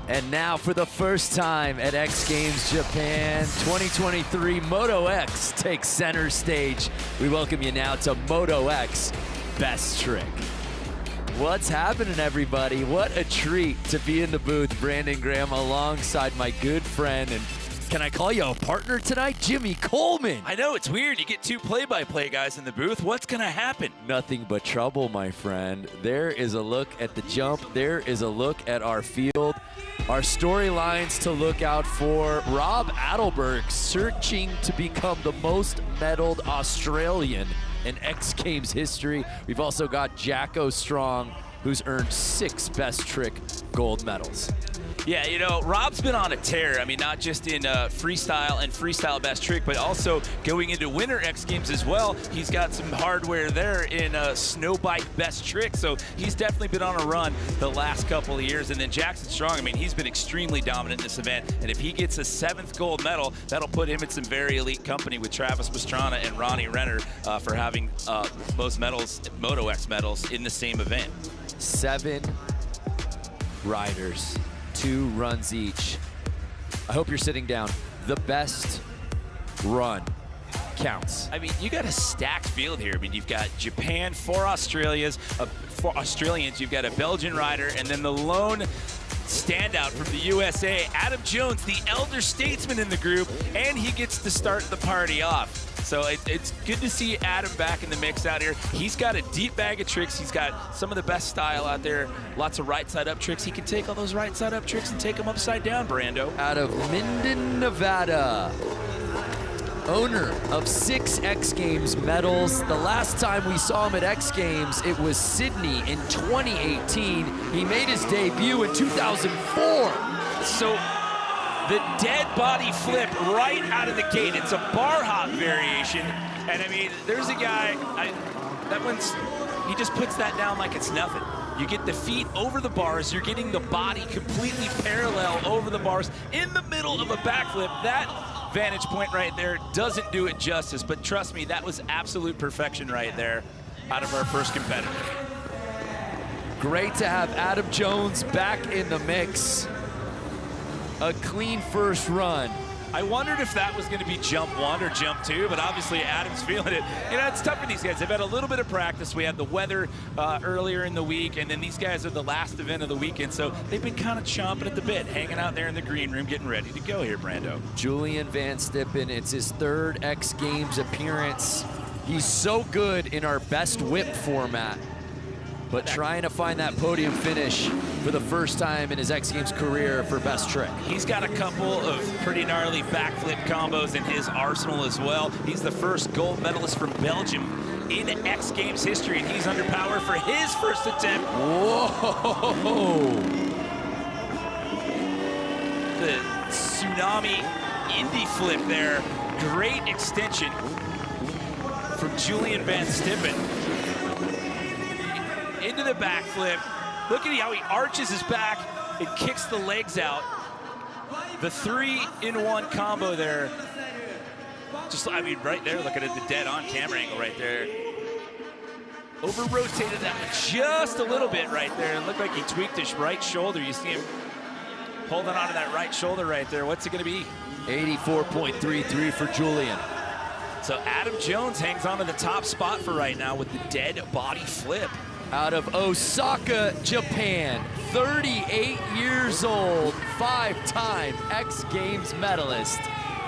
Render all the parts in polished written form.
And now for the first time at X Games Japan 2023, Moto X takes center stage. We welcome you now to Moto X Best Trick. What's happening, everybody? What a treat to be in the booth, Brandon Graham, alongside my good friend, and can I call you a partner tonight? Jimmy Coleman. I know, it's weird. You get two play-by-play guys in the booth. What's going to happen? Nothing but trouble, my friend. There is a look at the jump. There is a look at our field. Our storylines to look out for. Rob Adelberg searching to become the most medaled Australian in X Games history. We've also got Jacko Strong, who's earned 6 Best Trick gold medals. Yeah, you know, Rob's been on a tear. I mean, not just in freestyle and freestyle Best Trick, but also going into Winter X Games as well. He's got some hardware there in snow bike Best Trick, so he's definitely been on a run the last couple of years. And then Jackson Strong, I mean, he's been extremely dominant in this event, and if he gets a 7th gold medal, that'll put him in some very elite company with Travis Pastrana and Ronnie Renner for having most medals, Moto X medals, in the same event. 7 riders. 2 runs each. I hope you're sitting down. The best run counts. I mean, you got a stacked field here. I mean, you've got Japan, 4 Australians, 4 Australians, you've got a Belgian rider, and then the lone standout from the USA, Adam Jones, the elder statesman in the group, and he gets to start the party off. So it's good to see Adam back in the mix out here. He's got a deep bag of tricks. He's got some of the best style out there. Lots of right side up tricks. He can take all those right side up tricks and take them upside down, Brando. Out of Minden, Nevada. Owner of 6 X Games medals. The last time we saw him at X Games, it was Sydney in 2018. He made his debut in 2004. So the dead body flip right out of the gate. It's a bar hop variation. And I mean, there's a guy, he just puts that down like it's nothing. You get the feet over the bars, you're getting the body completely parallel over the bars in the middle of a backflip. That vantage point right there doesn't do it justice, but trust me, that was absolute perfection right there out of our first competitor. Great to have Adam Jones back in the mix. A clean first run. I wondered if that was going to be jump 1 or jump 2, but obviously Adam's feeling it. You know, it's tough for these guys. They've had a little bit of practice. We had the weather earlier in the week, and then these guys are the last event of the weekend, so they've been kind of chomping at the bit, hanging out there in the green room, getting ready to go here, Brando. Julian Van Stippen, it's his 3rd X Games appearance. He's so good in our best whip format, but trying to find that podium finish for the first time in his X Games career for Best Trick. He's got a couple of pretty gnarly backflip combos in his arsenal as well. He's the first gold medalist from Belgium in X Games history, and he's under power for his first attempt. Whoa! The tsunami indie flip there. Great extension from Julian Van Stippen. Into the backflip. Look at how he arches his back and kicks the legs out. The 3-in-1 combo there. Just, I mean, right there, looking at the dead on camera angle right there. Over-rotated that one just a little bit right there. And looked like he tweaked his right shoulder. You see him holding on to that right shoulder right there. What's it gonna be? 84.33 for Julian. So Adam Jones hangs on to the top spot for right now with the dead body flip. Out of Osaka, Japan, 38 years old, 5-time X Games medalist,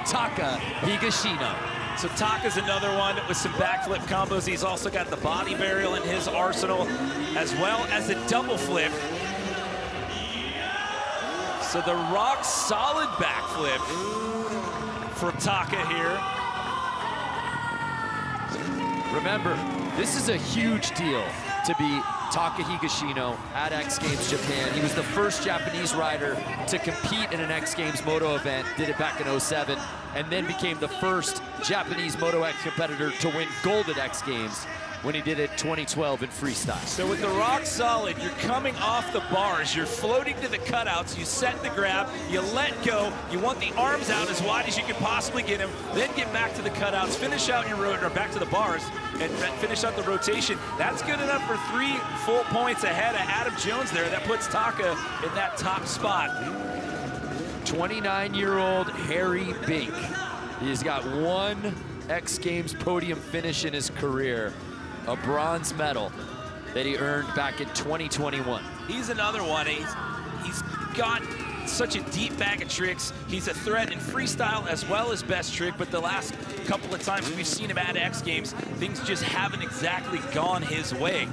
Taka Higashino. So Taka's another one with some backflip combos. He's also got the body burial in his arsenal, as well as a double flip. So the rock solid backflip for Taka here. Remember, this is a huge deal to be Taka Higashino at X Games Japan. He was the first Japanese rider to compete in an X Games Moto event, did it back in '07, and then became the first Japanese Moto X competitor to win gold at X Games when he did it 2012 in freestyle. So with the rock solid, you're coming off the bars, you're floating to the cutouts, you set the grab, you let go, you want the arms out as wide as you can possibly get them, then get back to the cutouts, finish out your road, or back to the bars, and finish out the rotation. That's good enough for 3 full points ahead of Adam Jones there. That puts Taka in that top spot. 29-year-old Harry Bink. He's got one X Games podium finish in his career, a bronze medal that he earned back in 2021. He's another one. He's got such a deep bag of tricks. He's a threat in freestyle as well as best trick, but the last couple of times we've seen him at X Games, things just haven't exactly gone his way.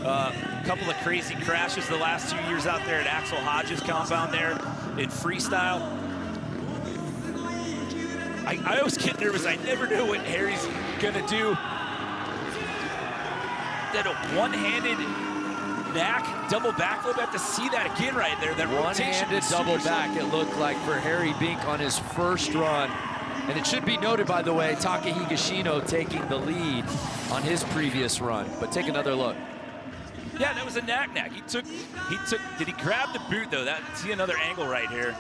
A couple of crazy crashes the last 2 years out there at Axel Hodges' compound there in freestyle. I always get nervous. I never know what Harry's gonna do. That a one-handed Nac double backflip. I have to see that again right there. That one-handed double back, it looked like, for Harry Bink on his first run. And it should be noted, by the way, Taka Higashino taking the lead on his previous run. But take another look. Yeah, that was a Nac-Nac. Did he grab the boot though? See another angle right here.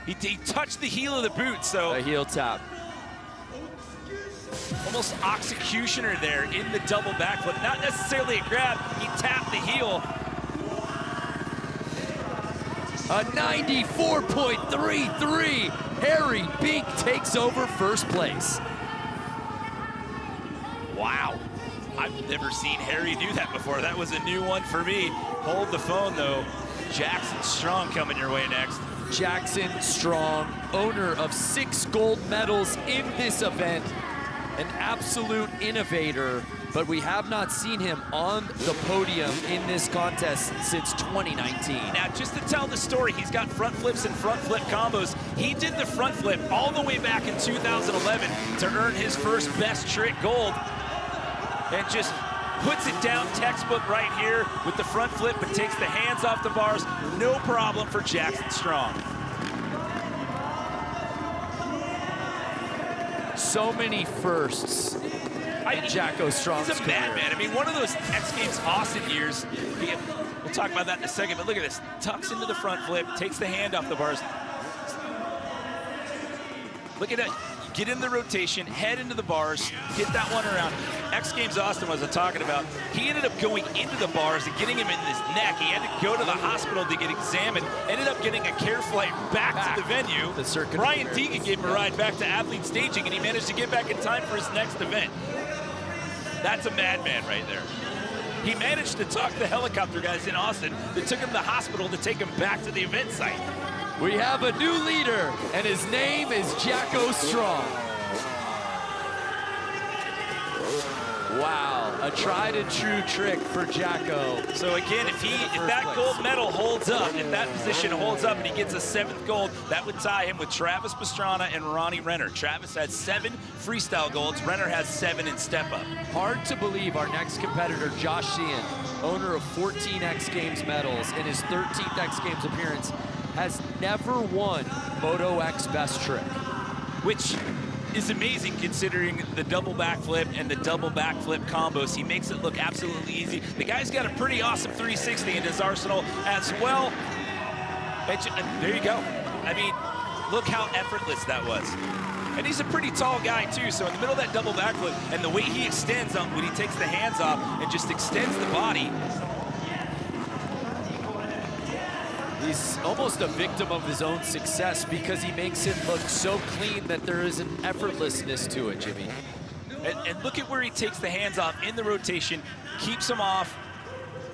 He touched the heel of the boot, so. A heel tap. Almost executioner there in the double backflip. Not necessarily a grab, he tapped the heel. A 94.33. Harry Bink takes over first place. Wow. I've never seen Harry do that before. That was a new one for me. Hold the phone though. Jackson Strong coming your way next. Jackson Strong, owner of 6 gold medals in this event, an absolute innovator, but we have not seen him on the podium in this contest since 2019. Now, just to tell the story, he's got front flips and front flip combos. He did the front flip all the way back in 2011 to earn his first best trick gold, and just puts it down textbook right here with the front flip, but takes the hands off the bars. No problem for Jackson Strong. So many firsts in Jacko Strong's He's a madman. I mean, one of those X Games Austin years, we'll talk about that in a second, but look at this. Tucks into the front flip, takes the hand off the bars. Look at that. Get in the rotation, head into the bars, get that one around. X Games Austin was talking about. He ended up going into the bars and getting him in his neck. He had to go to the hospital to get examined. Ended up getting a care flight back to the venue. Brian Deegan gave him a ride back to athlete staging, and he managed to get back in time for his next event. That's a madman right there. He managed to talk the helicopter guys in Austin that took him to the hospital to take him back to the event site. We have a new leader, and his name is Jacko Strong. Wow, a tried and true trick for Jacko. So again, if that gold medal holds up, if that position holds up and he gets a 7th gold, that would tie him with Travis Pastrana and Ronnie Renner. Travis has 7 freestyle golds, Renner has 7 in step up. Hard to believe our next competitor, Josh Sheehan, owner of 14 X Games medals in his 13th X Games appearance, has never won Moto X Best Trick. Which is amazing considering the double backflip and the double backflip combos. He makes it look absolutely easy. The guy's got a pretty awesome 360 in his arsenal as well. And there you go. I mean, look how effortless that was. And he's a pretty tall guy too, so in the middle of that double backflip, and the way he extends on when he takes the hands off and just extends the body, he's almost a victim of his own success because he makes it look so clean that there is an effortlessness to it, Jimmy. And look at where he takes the hands off in the rotation, keeps them off.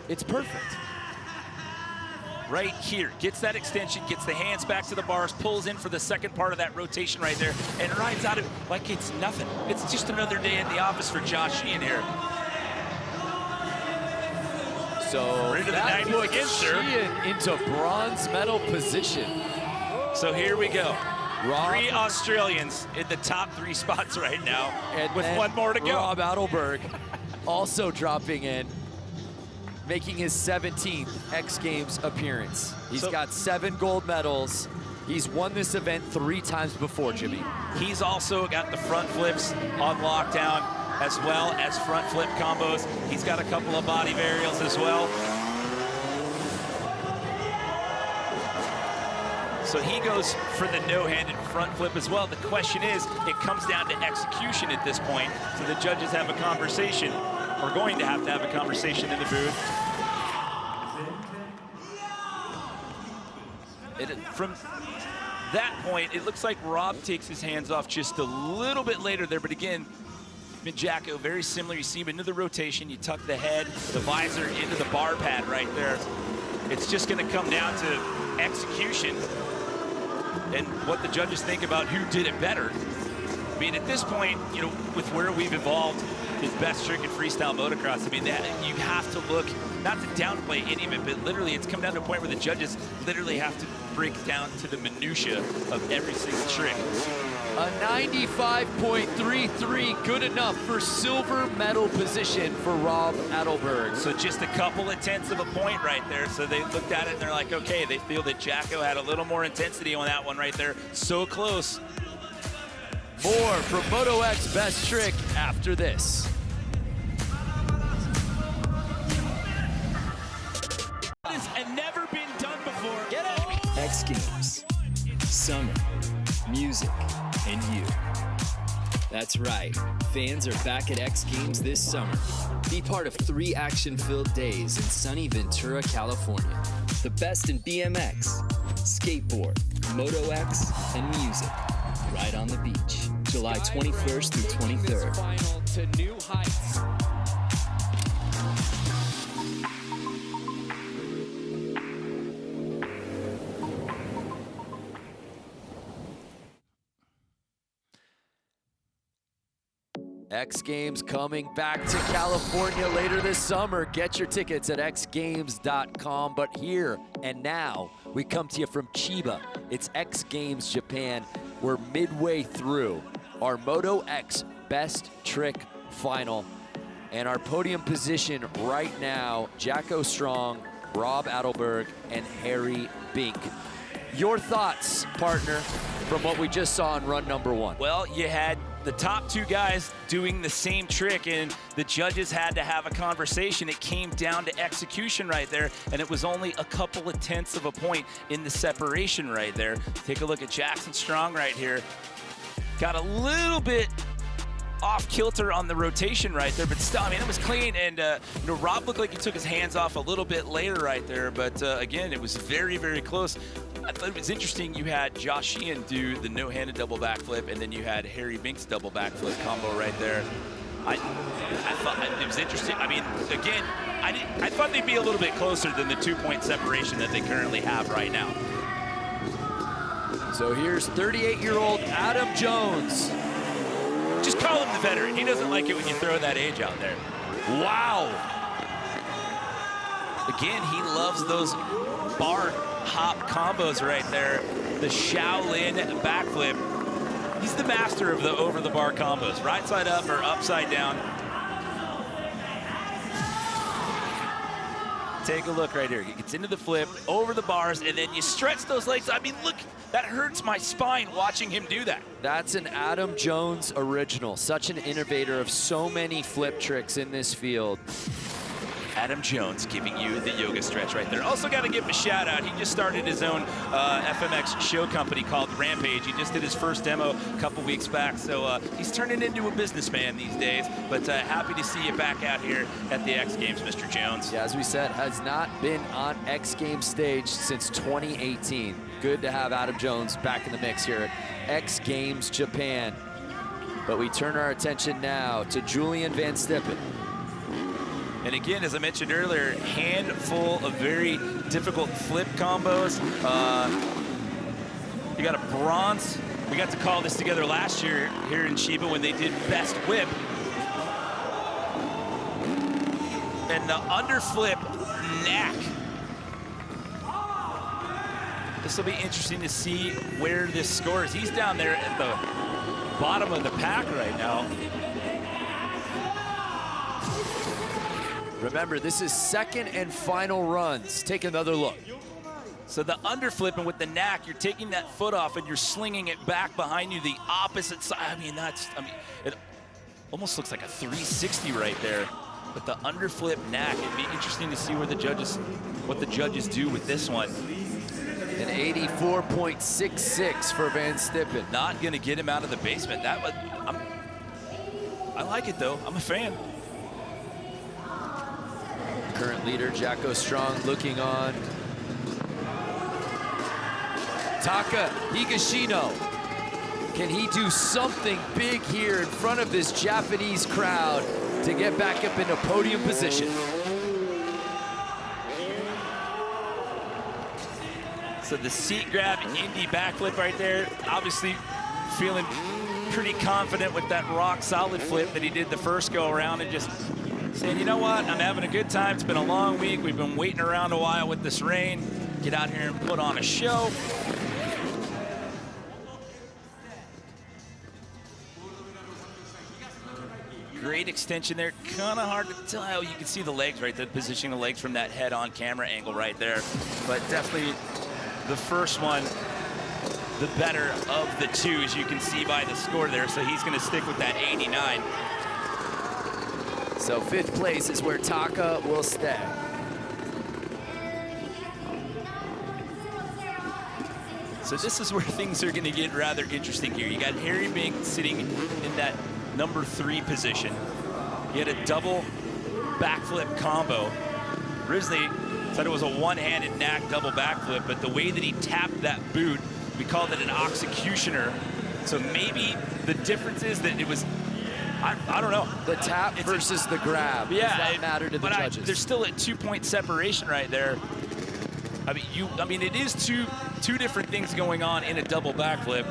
It's perfect. Right here, gets that extension, gets the hands back to the bars, pulls in for the second part of that rotation right there, and rides out of it like it's nothing. It's just another day in the office for Josh Sheehan here. So into that the 90s again, sir. Sheehan into bronze medal position. So here we go. 3 Australians in the top 3 spots right now, and with 1 more to go. Rob Adelberg also dropping in, making his 17th X Games appearance. He's got 7 gold medals. He's won this event 3 times before, Jimmy. He's also got the front flips on lockdown, as well as front flip combos. He's got a couple of body varials as well. So he goes for the no-handed front flip as well. The question is, it comes down to execution at this point. So the judges have a conversation. We're going to have a conversation in the booth. from that point, it looks like Rob takes his hands off just a little bit later there, but again, Jacko, very similar. You see him into the rotation, you tuck the head, the visor into the bar pad right there. It's just gonna come down to execution and what the judges think about who did it better. I mean, at this point, you know, with where we've evolved in best trick and freestyle motocross, I mean, that you have to look, not to downplay any of it, but literally it's come down to a point where the judges literally have to break down to the minutia of every single trick. A 95.33, good enough for silver medal position for Rob Adelberg. So just a couple of tenths of a point right there. So they looked at it and they're like, okay, they feel that Jacko had a little more intensity on that one right there. So close. More from Moto X Best Trick after this. This has never been done before. Get it? X Games, summer, music, and you. That's right, fans are back at X Games this summer. Be part of 3 action-filled days in sunny Ventura, California. The best in BMX, skateboard, Moto X, and music. Right on the beach, July 21st through 23rd. Final to new heights. X Games coming back to California later this summer. Get your tickets at xgames.com. But here and now, we come to you from Chiba. It's X Games Japan. We're midway through our Moto X Best Trick final. And our podium position right now, Jacko Strong, Rob Adelberg, and Harry Bink. Your thoughts, partner, from what we just saw in run number 1? Well, you had the top 2 guys doing the same trick, and the judges had to have a conversation. It came down to execution right there, and it was only a couple of tenths of a point in the separation right there. Take a look at Jackson Strong right here. Got a little bit off kilter on the rotation right there, but still, I mean, it was clean, and you know, Rob looked like he took his hands off a little bit later right there, but again, it was very, very close. I thought it was interesting you had Josh Sheehan do the no-handed double backflip, and then you had Harry Bink's double backflip combo right there. I thought it was interesting. I mean, again, I thought they'd be a little bit closer than the 2-point separation that they currently have right now. So here's 38-year-old Adam Jones. Just call him the veteran. He doesn't like it when you throw that age out there. Wow. Again, he loves those bar hop combos right there. The Shaolin backflip. He's the master of the over-the-bar combos. Right side up or upside down. Take a look right here. He gets into the flip, over the bars, and then you stretch those legs. I mean, look, that hurts my spine watching him do that. That's an Adam Jones original. Such an innovator of so many flip tricks in this field. Adam Jones giving you the yoga stretch right there. Also got to give him a shout out. He just started his own FMX show company called Rampage. He just did his first demo a couple weeks back. So he's turning into a businessman these days. But happy to see you back out here at the X Games, Mr. Jones. Yeah, as we said, has not been on X Games stage since 2018. Good to have Adam Jones back in the mix here at X Games Japan. But we turn our attention now to Julian Van Stippen. And again, as I mentioned earlier, handful of very difficult flip combos. You got a bronze. We got to call this together last year here in Chiba when they did Best Whip. And the underflip Nac. This will be interesting to see where this scores. He's down there at the bottom of the pack right now. Remember, this is second and final runs. Take another look. So the underflipping with the Nac, you're taking that foot off and you're slinging it back behind you the opposite side. I mean, it almost looks like a 360 right there. But the underflip Nac, it'd be interesting to see what the judges do with this one. An 84.66 for Van Stippen. Not gonna get him out of the basement. I like it though, I'm a fan. Current leader, Jacko Strong, looking on. Taka Higashino. Can he do something big here in front of this Japanese crowd to get back up into podium position? So the seat grab, Indy backflip right there. Obviously feeling pretty confident with that rock solid flip that he did the first go around, and just saying, you know what, I'm having a good time. It's been a long week. We've been waiting around a while with this rain. Get out here and put on a show. Great extension there. Kind of hard to tell how you can see the legs right there, positioning the legs from that head-on camera angle right there. But definitely the first one, the better of the two, as you can see by the score there. So he's going to stick with that 89. So 5th place is where Taka will stay. So this is where things are going to get rather interesting here. You got Harry Bink sitting in that number 3 position. He had a double backflip combo. Originally said it was a one-handed Nac double backflip, but the way that he tapped that boot, we called it an executioner. So maybe the difference is that it was, I don't know. The tap versus the grab. Yeah, does that matter to the judges? There's still a 2-point separation right there. I mean, it is two different things going on in a double backflip.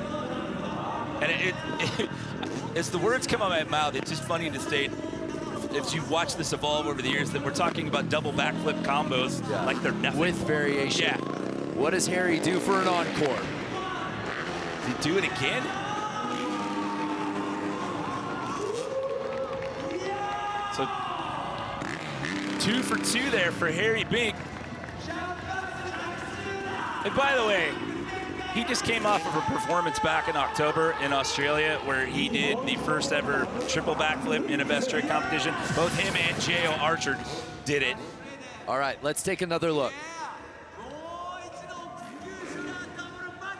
And as the words come out of my mouth, it's just funny to state, if you've watched this evolve over the years, that we're talking about double backflip combos like they're nothing. With variation. Yeah. What does Harry do for an encore? Did he do it again? So 2 for 2 there for Harry Bink. And by the way, he just came off of a performance back in October in Australia where he did the first ever triple backflip in a best trick competition. Both him and J.O. Archer did it. All right, let's take another look.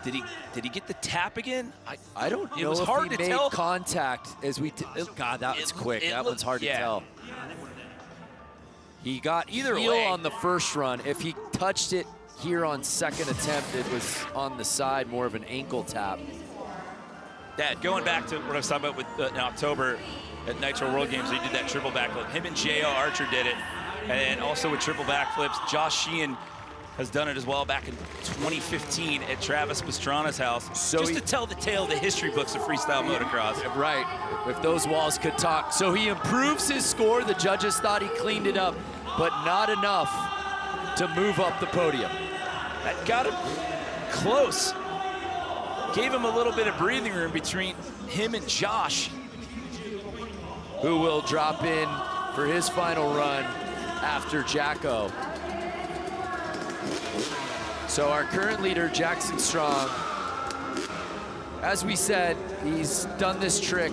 Did he get the tap again? I don't know it was if hard he to made tell. contact as we God, that was quick. That one's hard to tell. He got Either heel way. on the first run. If he touched it here on second attempt, it was on the side, more of an ankle tap. Yeah, going back to what I was talking about with in October at Nitro World Games, he did that triple backflip. Him and J.O. Archer did it. And also with triple backflips, Josh Sheehan has done it as well back in 2015 at Travis Pastrana's house. So just to tell the tale of the history books of freestyle motocross. Right, if those walls could talk. So he improves his score. The judges thought he cleaned it up, but not enough to move up the podium. That got him close. Gave him a little bit of breathing room between him and Josh, who will drop in for his final run after Jacko. So our current leader, Jackson Strong, as we said, he's done this trick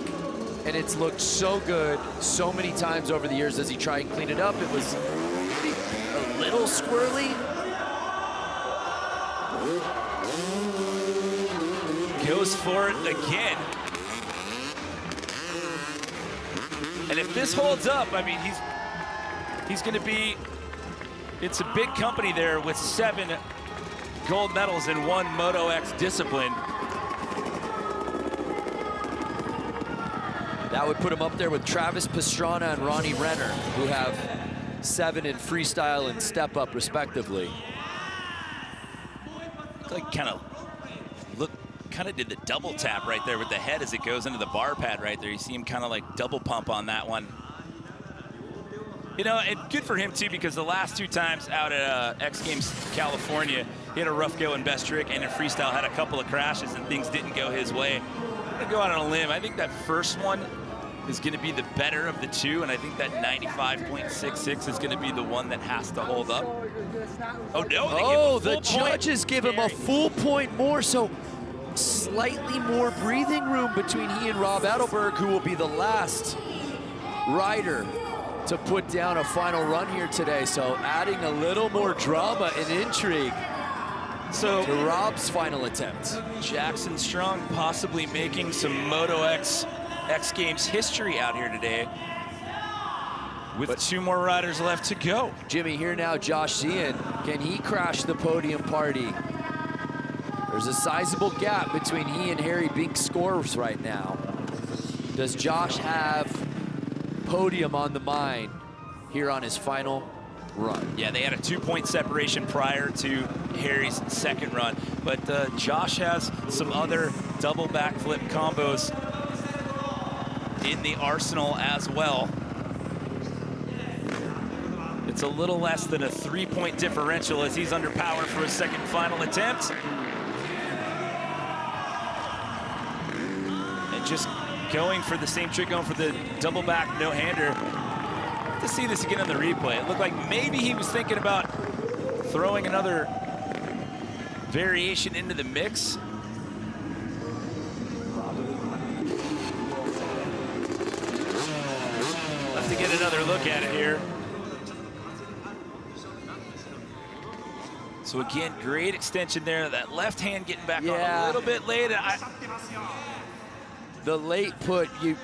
and it's looked so good so many times over the years. As he tried and clean it up, it was a little squirrely. Goes for it again. And if this holds up, I mean, he's going to be, it's a big company there with 7 gold medals in 1 Moto X discipline. That would put him up there with Travis Pastrana and Ronnie Renner, who have 7 in freestyle and step up respectively. Like kind of did the double tap right there with the head as it goes into the bar pad right there. You see him kind of like double pump on that one. You know, and good for him too, because the last 2 times out at X Games California, he had a rough go in best trick and in freestyle, had a couple of crashes and things didn't go his way. I'm gonna go out on a limb. I think that first one is gonna be the better of the 2, and I think that 95.66 is gonna be the one that has to hold up. Oh no, they give him a the full point. judges give him a full point more, so slightly more breathing room between he and Rob Adelberg, who will be the last rider to put down a final run here today. So adding a little more drama and intrigue to Rob's final attempt. Jackson Strong possibly making some Moto X Games history out here today with 2 more riders left to go. Jimmy, here now Josh Sheehan. Can he crash the podium party? Or There's a sizable gap between he and Harry Bink scores right now. Does Josh have podium on the mind here on his final run? Yeah, they had a 2-point separation prior to Harry's second run, but Josh has some other double backflip combos in the arsenal as well. It's a little less than a 3-point differential as he's under power for his second final attempt. And just going for the same trick, going for the double back no-hander. To see this again on the replay, it looked like maybe he was thinking about throwing another variation into the mix. Let's get another look at it here. So again, great extension there. That left hand getting back on a little bit late. The late put, he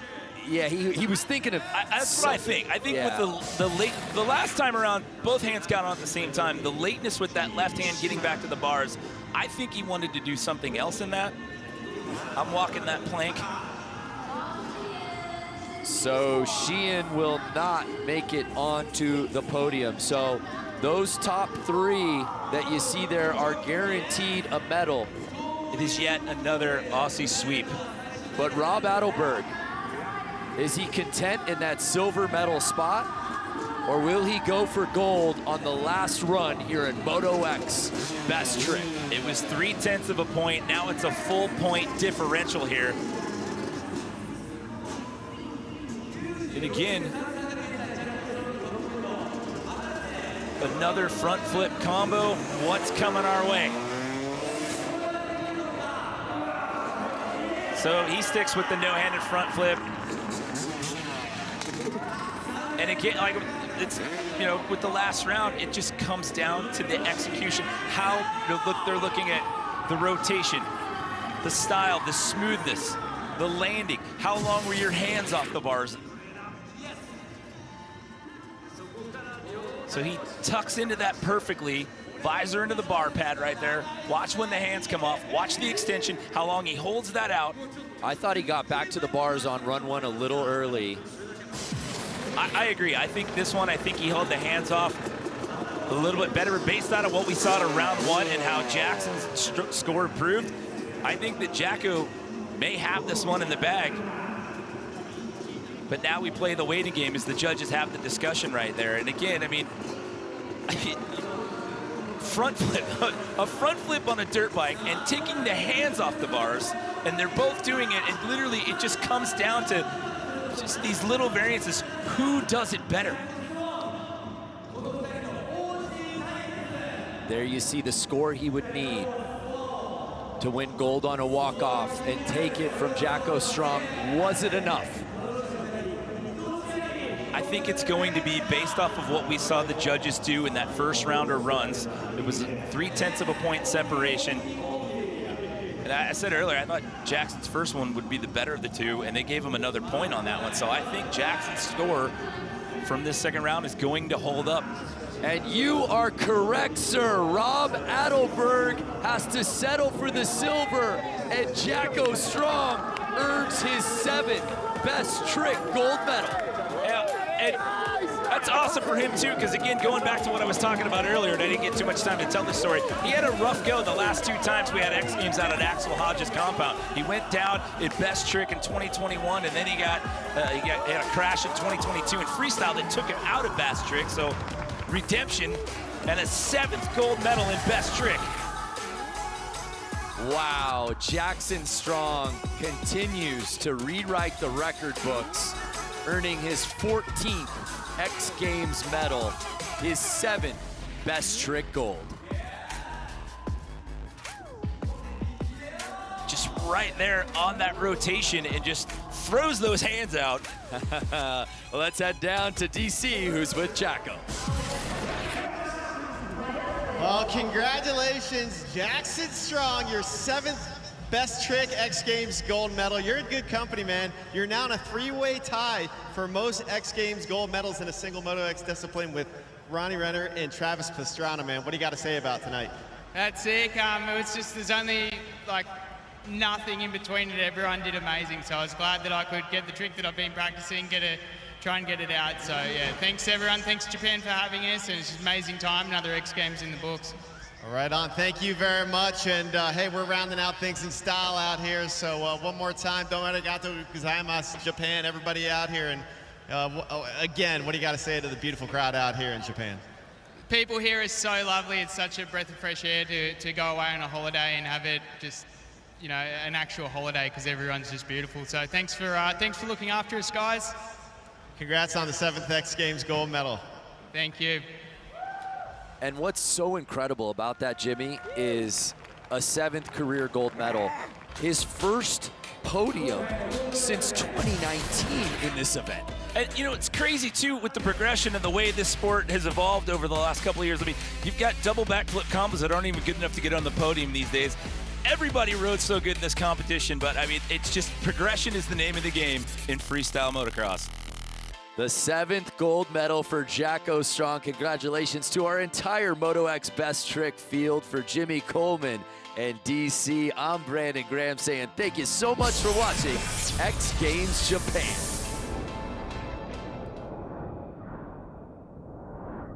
was thinking of. That's what I think. I think with the last time around, both hands got on at the same time. The lateness with that left hand getting back to the bars, I think he wanted to do something else in that. I'm walking that plank. So Sheehan will not make it onto the podium. So those top three that you see there are guaranteed a medal. It is yet another Aussie sweep. But Rob Adelberg, is he content in that silver medal spot? Or will he go for gold on the last run here in Moto X Best Trick? It was 0.3 of a point. Now it's a full point differential here. And again, another front flip combo. What's coming our way? So he sticks with the no-handed front flip. And again, like it's, you know, with the last round, it just comes down to the execution. How they're looking at the rotation, the style, the smoothness, the landing. How long were your hands off the bars? So he tucks into that perfectly, visor into the bar pad right there. Watch when the hands come off, watch the extension, how long he holds that out. I thought he got back to the bars on run one a little early. I agree. I think this one, he held the hands off a little bit better based out of what we saw to round one and how Jackson's score proved. I think that Jacko may have this one in the bag. But now we play the waiting game as the judges have the discussion right there. And again, I mean, front flip, a front flip on a dirt bike and taking the hands off the bars, and they're both doing it, and literally it just comes down to just these little variances. Who does it better? There you see the score he would need to win gold on a walk-off and take it from Jacko Strong. Was it enough? I think it's going to be based off of what we saw the judges do in that first round of runs. It was 0.3 of a point separation. And I said earlier, I thought Jackson's first one would be the better of the two, and they gave him another point on that one. So I think Jackson's score from this second round is going to hold up. And you are correct, sir. Rob Adelberg has to settle for the silver, and Jacko Strong earns his 7th Best Trick gold medal. And that's awesome for him too, because again, going back to what I was talking about earlier, and I didn't get too much time to tell the story, he had a rough go the last 2 times we had X Games out at Axel Hodges' compound. He went down at Best Trick in 2021, and then he had a crash in 2022 in freestyle that took him out of Best Trick. So redemption and a 7th gold medal in Best Trick. Wow, Jackson Strong continues to rewrite the record books, earning his 14th X Games medal, his 7th Best Trick gold. Just right there on that rotation and just throws those hands out. Well, let's head down to DC, who's with Jacko. Well, congratulations, Jackson Strong, your 7th Best Trick X Games gold medal. You're in good company, man. You're now in a 3-way tie for most X Games gold medals in a single Moto X discipline with Ronnie Renner and Travis Pastrana, man. What do you got to say about tonight? That's it. It was just, there's only like nothing in between it. Everyone did amazing. So I was glad that I could get the trick that I've been practicing, try and get it out. So yeah, thanks everyone. Thanks Japan for having us, and it's just an amazing time. Another X Games in the books. All right, on. Thank you very much. And hey, we're rounding out things in style out here. So one more time, domo arigato gozaimasu, Japan, everybody out here. And again, what do you got to say to the beautiful crowd out here in Japan? People here are so lovely. It's such a breath of fresh air to go away on a holiday and have it just, you know, an actual holiday, because everyone's just beautiful. So thanks for looking after us, guys. Congrats on the 7th X Games gold medal. Thank you. And what's so incredible about that, Jimmy, is a 7th career gold medal. His first podium since 2019 in this event. And you know, it's crazy too with the progression and the way this sport has evolved over the last couple of years. I mean, you've got double backflip combos that aren't even good enough to get on the podium these days. Everybody rode so good in this competition, but I mean, it's just progression is the name of the game in freestyle motocross. The 7th gold medal for Jacko Strong. Congratulations to our entire Moto X Best Trick field. For Jimmy Coleman and DC, I'm Brandon Graham saying thank you so much for watching X Games Japan.